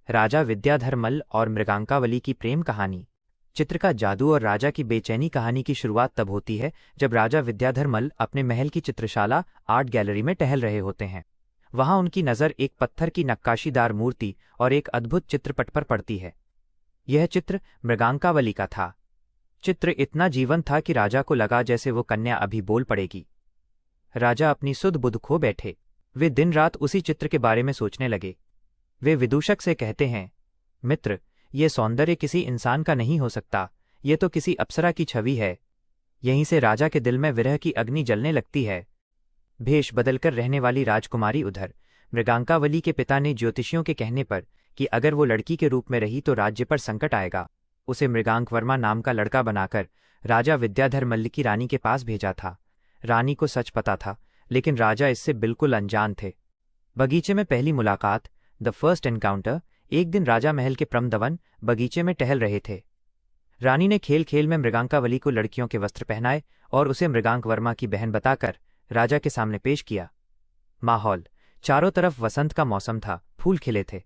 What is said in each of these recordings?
राजा विद्याधरमल और मृगांकावली की प्रेम कहानी। चित्र का जादू और राजा की बेचैनी कहानी की शुरुआत तब होती है जब राजा विद्याधरमल अपने महल की चित्रशाला आर्ट गैलरी में टहल रहे होते हैं। वहां उनकी नज़र एक पत्थर की नक्काशीदार मूर्ति और एक अद्भुत चित्रपट पर पड़ती है। यह चित्र मृगांकावली का था। चित्र इतना जीवंत था कि राजा को लगा जैसे वो कन्या अभी बोल पड़ेगी। राजा अपनी सुध बुध खो बैठे। वे दिन रात उसी चित्र के बारे में सोचने लगे। वे विदूषक से कहते हैं, मित्र, ये सौंदर्य किसी इंसान का नहीं हो सकता, ये तो किसी अप्सरा की छवि है। यहीं से राजा के दिल में विरह की अग्नि जलने लगती है। भेष बदलकर रहने वाली राजकुमारी उधर मृगांकावली के पिता ने ज्योतिषियों के कहने पर कि अगर वो लड़की के रूप में रही तो राज्य पर संकट आएगा, उसे मृगांक वर्मा नाम का लड़का बनाकर राजा विद्याधरमल की रानी के पास भेजा था। रानी को सच पता था, लेकिन राजा इससे बिल्कुल अनजान थे। बगीचे में पहली मुलाकात, द फर्स्ट एनकाउंटर। एक दिन राजा महल के प्रमदवन बगीचे में टहल रहे थे। रानी ने खेल खेल में मृगांकावली को लड़कियों के वस्त्र पहनाए और उसे मृगांक वर्मा की बहन बताकर राजा के सामने पेश किया। माहौल, चारों तरफ वसंत का मौसम था, फूल खिले थे।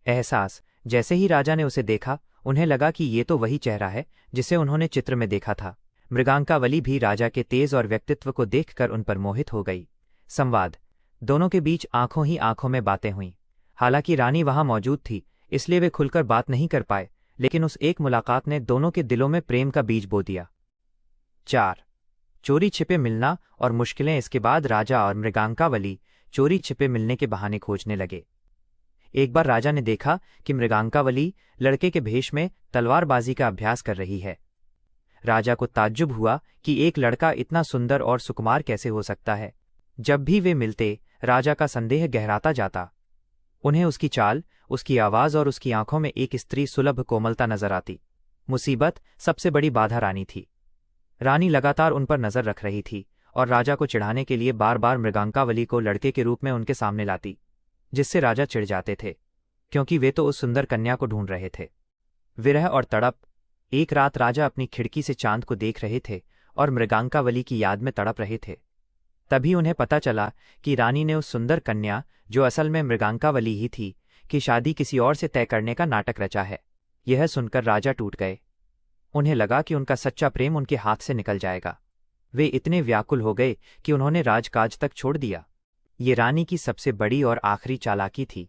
एहसास, जैसे ही राजा ने उसे देखा उन्हें लगा कि ये तो वही चेहरा है जिसे उन्होंने चित्र में देखा था। मृगांकावली भी राजा के तेज और व्यक्तित्व को देखकर उन पर मोहित हो गई। संवाद, दोनों के बीच आंखों ही आंखों में बातें हुईं। हालांकि रानी वहां मौजूद थी, इसलिए वे खुलकर बात नहीं कर पाए, लेकिन उस एक मुलाकात ने दोनों के दिलों में प्रेम का बीज बो दिया। 4. चोरी छिपे मिलना और मुश्किलें। इसके बाद राजा और मृगांकावली चोरी छिपे मिलने के बहाने खोजने लगे। एक बार राजा ने देखा कि मृगांकावली लड़के के भेष में तलवारबाजी का अभ्यास कर रही है। राजा को ताज्जुब हुआ कि एक लड़का इतना सुंदर और सुकुमार कैसे हो सकता है। जब भी वे मिलते, राजा का संदेह गहराता जाता। उन्हें उसकी चाल, उसकी आवाज और उसकी आंखों में एक स्त्री सुलभ कोमलता नजर आती। मुसीबत, सबसे बड़ी बाधा रानी थी। रानी लगातार उन पर नजर रख रही थी और राजा को चिढ़ाने के लिए बार बार मृगांकावली को लड़के के रूप में उनके सामने लाती, जिससे राजा चिढ़ जाते थे, क्योंकि वे तो उस सुंदर कन्या को ढूंढ रहे थे। विरह और तड़प। एक रात राजा अपनी खिड़की से चांद को देख रहे थे और मृगांकावली की याद में तड़प रहे थे। तभी उन्हें पता चला कि रानी ने उस सुंदर कन्या, जो असल में मृगांकावली ही थी, की शादी किसी और से तय करने का नाटक रचा है। यह सुनकर राजा टूट गए। उन्हें लगा कि उनका सच्चा प्रेम उनके हाथ से निकल जाएगा। वे इतने व्याकुल हो गए कि उन्होंने राजकाज तक छोड़ दिया। ये रानी की सबसे बड़ी और आखिरी चालाकी थी।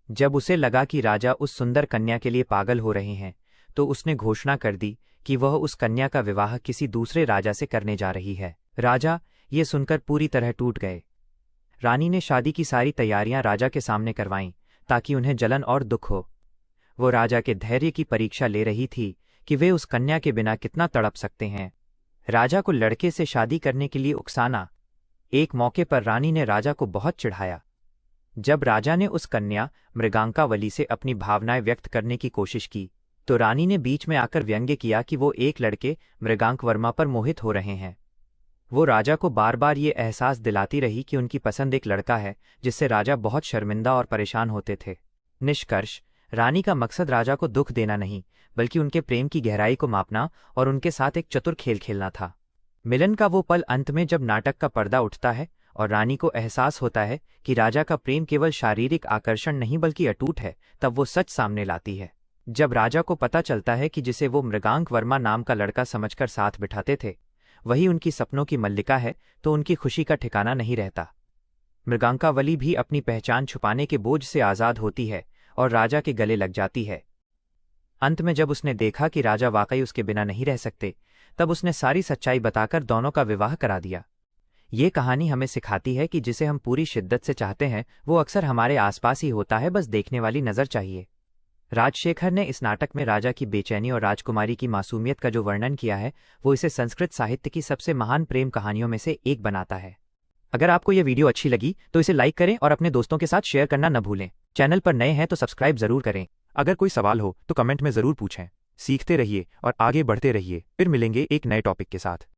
जब उसे लगा कि राजा उस सुंदर कन्या के लिए पागल हो रहे हैं, तो उसने घोषणा कर दी कि वह उस कन्या का विवाह किसी दूसरे राजा से करने जा रही है। राजा ये सुनकर पूरी तरह टूट गए। रानी ने शादी की सारी तैयारियां राजा के सामने करवाईं ताकि उन्हें जलन और दुख हो। वो राजा के धैर्य की परीक्षा ले रही थी कि वे उस कन्या के बिना कितना तड़प सकते हैं। राजा को लड़के से शादी करने के लिए उकसाना। एक मौके पर रानी ने राजा को बहुत चिढ़ाया। जब राजा ने उस कन्या मृगांकावली से अपनी भावनाएं व्यक्त करने की कोशिश की, तो रानी ने बीच में आकर व्यंग्य किया कि वो एक लड़के मृगांक वर्मा पर मोहित हो रहे हैं। वो राजा को बार बार ये एहसास दिलाती रही कि उनकी पसंद एक लड़का है, जिससे राजा बहुत शर्मिंदा और परेशान होते थे। निष्कर्ष, रानी का मकसद राजा को दुख देना नहीं, बल्कि उनके प्रेम की गहराई को मापना और उनके साथ एक चतुर खेल खेलना था। मिलन का वो पल अंत में जब नाटक का पर्दा उठता है और रानी को एहसास होता है कि राजा का प्रेम केवल शारीरिक आकर्षण नहीं बल्कि अटूट है, तब वो सच सामने लाती है। जब राजा को पता चलता है कि जिसे वो मृगांक वर्मा नाम का लड़का समझकर साथ बिठाते थे, वही उनकी सपनों की मल्लिका है, तो उनकी खुशी का ठिकाना नहीं रहता। मृगांकावली भी अपनी पहचान छुपाने के बोझ से आजाद होती है और राजा के गले लग जाती है। अंत में जब उसने देखा कि राजा वाकई उसके बिना नहीं रह सकते, तब उसने सारी सच्चाई बताकर दोनों का विवाह करा दिया। ये कहानी हमें सिखाती है कि जिसे हम पूरी शिद्दत से चाहते हैं वो अक्सर हमारे आसपास ही होता है, बस देखने वाली नजर चाहिए। राजशेखर ने इस नाटक में राजा की बेचैनी और राजकुमारी की मासूमियत का जो वर्णन किया है, वो इसे संस्कृत साहित्य की सबसे महान प्रेम कहानियों में से एक बनाता है। अगर आपको ये वीडियो अच्छी लगी तो इसे लाइक करें और अपने दोस्तों के साथ शेयर करना न भूलें। चैनल पर नए हैं तो सब्सक्राइब जरूर करें। अगर कोई सवाल हो तो कमेंट में जरूर पूछें। सीखते रहिए और आगे बढ़ते रहिए। फिर मिलेंगे एक नए टॉपिक के साथ।